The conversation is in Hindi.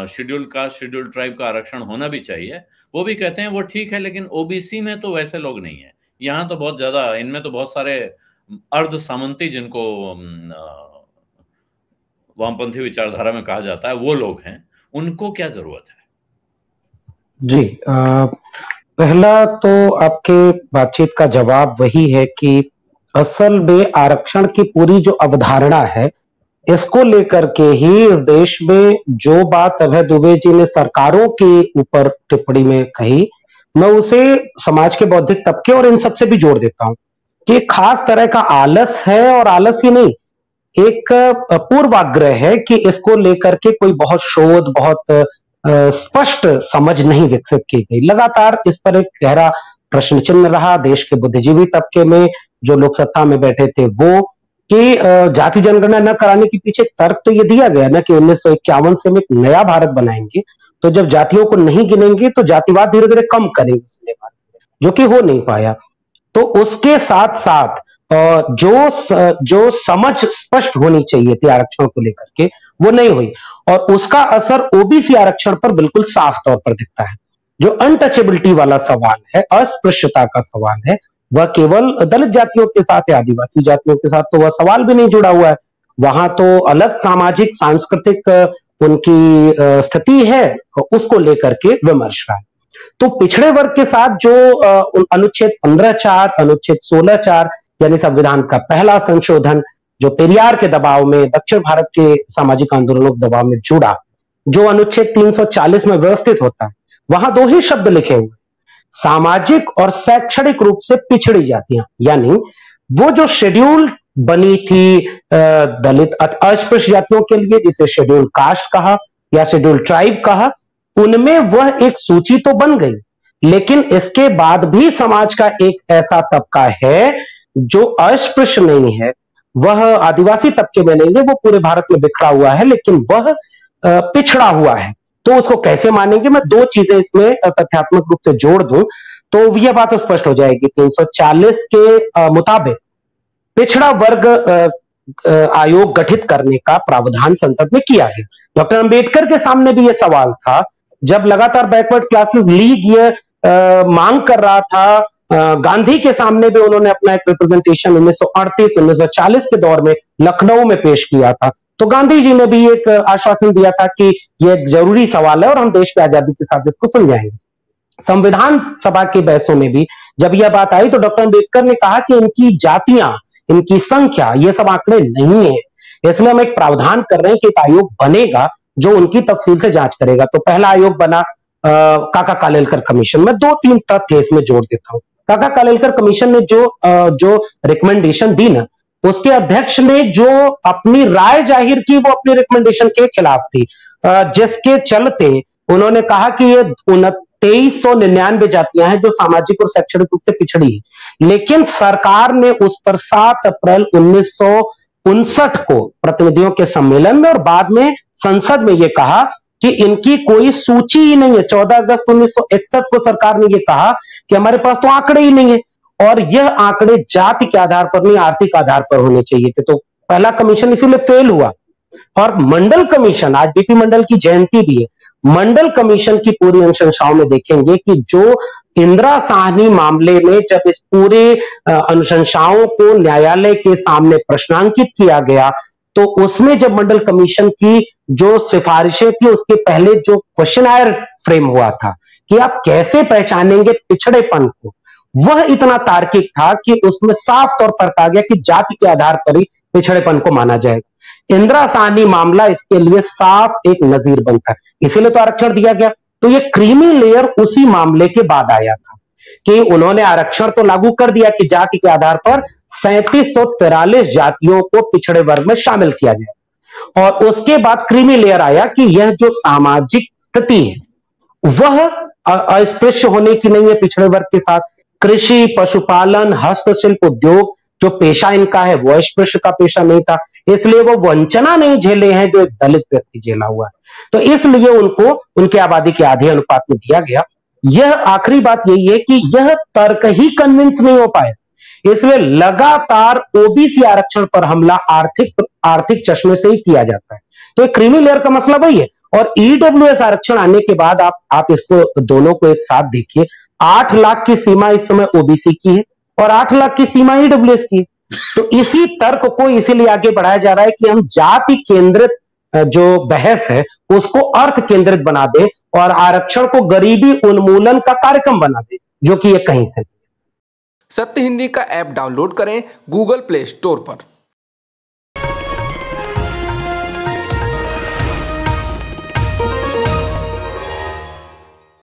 शेड्यूल कास्ट, शेड्यूल ट्राइब का आरक्षण होना भी चाहिए, वो भी कहते हैं वो ठीक है, लेकिन ओबीसी में तो वैसे लोग नहीं है। यहाँ तो बहुत ज्यादा, इनमें तो बहुत सारे अर्ध सामंती, जिनको वामपंथी विचारधारा में कहा जाता है, वो लोग हैं। उनको क्या जरूरत है? जी, पहला तो आपके बातचीत का जवाब वही है कि असल में आरक्षण की पूरी जो अवधारणा है, इसको लेकर के ही इस देश में जो बात अभय दुबे जी ने सरकारों के ऊपर टिप्पणी में कही, मैं उसे समाज के बौद्धिक तबके और इन सबसे भी जोड़ देता हूं कि खास तरह का आलस है, और आलस ही नहीं, एक पूर्वाग्रह है कि इसको लेकर के कोई बहुत शोध, बहुत स्पष्ट समझ नहीं विकसित की गई। लगातार इस पर एक गहरा प्रश्न चिन्ह रहा देश के बुद्धिजीवी तबके में, जो लोग सत्ता में बैठे थे वो, कि जाति जनगणना न कराने के पीछे तर्क तो ये दिया गया ना कि 1951 से हम एक नया भारत बनाएंगे, तो जब जातियों को नहीं गिनेंगे तो जातिवाद धीरे धीरे कम करेंगे, जो कि हो नहीं पाया। तो उसके साथ साथ जो समझ स्पष्ट होनी चाहिए थी आरक्षण को लेकर के, वो नहीं हुई, और उसका असर ओबीसी आरक्षण पर बिल्कुल साफ तौर पर दिखता है। जो अनटचेबिलिटी वाला सवाल है, अस्पृश्यता का सवाल है, वह केवल दलित जातियों के साथ है, आदिवासी जातियों के साथ तो वह सवाल भी नहीं जुड़ा हुआ है। वहां तो अलग सामाजिक सांस्कृतिक उनकी स्थिति है, उसको लेकर के विमर्श रहा है। तो पिछड़े वर्ग के साथ जो अनुच्छेद 15(4), अनुच्छेद 16(4) यानी संविधान का पहला संशोधन, जो पेरियार के दबाव में, दक्षिण भारत के सामाजिक आंदोलनों के दबाव में जुड़ा, जो अनुच्छेद 340 में व्यवस्थित होता है, वहां दो ही शब्द लिखे हुए, सामाजिक और शैक्षणिक रूप से पिछड़ी जातियां। यानी वो जो शेड्यूल बनी थी दलित अस्पृश्य जातियों के लिए, जिसे शेड्यूल कास्ट कहा या शेड्यूल ट्राइब कहा, उनमें वह एक सूची तो बन गई, लेकिन इसके बाद भी समाज का एक ऐसा तबका है जो अस्पृश्य नहीं है, वह आदिवासी तबके में नहीं है, वो पूरे भारत में बिखरा हुआ है, लेकिन वह पिछड़ा हुआ है। तो उसको कैसे मानेंगे? मैं दो चीजें इसमें तथ्यात्मक रूप से जोड़ दूं तो यह बात स्पष्ट हो जाएगी। 340 के मुताबिक पिछड़ा वर्ग आयोग गठित करने का प्रावधान संसद में किया गया। डॉक्टर अंबेडकर के सामने भी यह सवाल था, जब लगातार बैकवर्ड क्लासेस लीग ये मांग कर रहा था, गांधी के सामने भी उन्होंने अपना एक रिप्रेजेंटेशन 1938-1940 के दौर में लखनऊ में पेश किया था, तो गांधी जी ने भी एक आश्वासन दिया था कि यह एक जरूरी सवाल है और हम देश की आजादी के साथ इसको सुलझाएंगे। संविधान सभा की बहसों में भी जब यह बात आई तो डॉक्टर अंबेडकर ने कहा कि इनकी जातियां, इनकी संख्या, ये सब आंकड़े नहीं है, इसलिए हम एक प्रावधान कर रहे हैं कि एक आयोग बनेगा जो उनकी तफसील से जांच करेगा। तो पहला आयोग बना काका कालेलकर कमीशन। मैं 2-3 तथ्य इसमें जोड़ देता हूं। काका कालेलकर कमीशन ने जो रिकमेंडेशन दी ना, उसके अध्यक्ष ने जो अपनी राय जाहिर की वो अपनी रिकमेंडेशन के खिलाफ थी, जिसके चलते उन्होंने कहा कि ये 2399 जातियां हैं जो सामाजिक और शैक्षणिक रूप से पिछड़ी है, लेकिन सरकार ने उस पर 7 अप्रैल 1959 को प्रतिनिधियों के सम्मेलन में और बाद में संसद में यह कहा कि इनकी कोई सूची ही नहीं है। 14 अगस्त 1961 को सरकार ने यह कहा कि हमारे पास तो आंकड़े ही नहीं है, और यह आंकड़े जाति के आधार पर नहीं, आर्थिक आधार पर होने चाहिए थे। तो पहला कमीशन इसीलिए फेल हुआ। और मंडल कमीशन, आज बीपी मंडल की जयंती भी है, मंडल कमीशन की पूरी अनुशंसाओं में देखेंगे कि जो इंदिरा साहनी मामले में जब इस पूरे अनुशंसाओं को न्यायालय के सामने प्रश्नांकित किया गया, तो उसमें जब मंडल कमीशन की जो सिफारिशें थी, उसके पहले जो क्वेश्चनर फ्रेम हुआ था कि आप कैसे पहचानेंगे पिछड़ेपन को, वह इतना तार्किक था कि उसमें साफ तौर पर कहा गया कि जाति के आधार पर ही पिछड़ेपन को माना जाएगा। इंदिरा साहनी मामला इसके लिए साफ एक नजीरबंद था, इसीलिए तो आरक्षण दिया गया। तो ये क्रीमी लेयर उसी मामले के बाद आया था कि उन्होंने आरक्षण तो लागू कर दिया कि जाति के आधार पर 3743 जातियों को पिछड़े वर्ग में शामिल किया जाए, और उसके बाद क्रीमी लेयर आया कि यह जो सामाजिक स्थिति है वह अस्पृश्य होने की नहीं है। पिछड़े वर्ग के साथ कृषि, पशुपालन, हस्तशिल्प, उद्योग जो पेशा इनका है वो अस्पृश्य का पेशा नहीं था, इसलिए वो वंचना नहीं झेले हैं जो एक दलित व्यक्ति झेला हुआ है। तो इसलिए उनको उनकी आबादी के आधे अनुपात में दिया गया। यह आखिरी बात यही है कि यह तर्क ही कन्विंस नहीं हो पाया, इसलिए लगातार ओबीसी आरक्षण पर हमला आर्थिक चश्मे से ही किया जाता है। तो क्रीमी लेयर का मसला वही है। और ईडब्ल्यूएस आरक्षण आने के बाद आप इसको दोनों को एक साथ देखिए, 8 लाख की सीमा इस समय ओबीसी की है और 8 लाख की सीमा ईडब्ल्यूएस की है। तो इसी तर्क को इसीलिए आगे बढ़ाया जा रहा है कि हम जाति केंद्रित जो बहस है उसको अर्थ केंद्रित बना दे और आरक्षण को गरीबी उन्मूलन का कार्यक्रम बना दे, जो कि ये कहीं से। सत्य हिंदी का ऐप डाउनलोड करें गूगल प्ले स्टोर पर।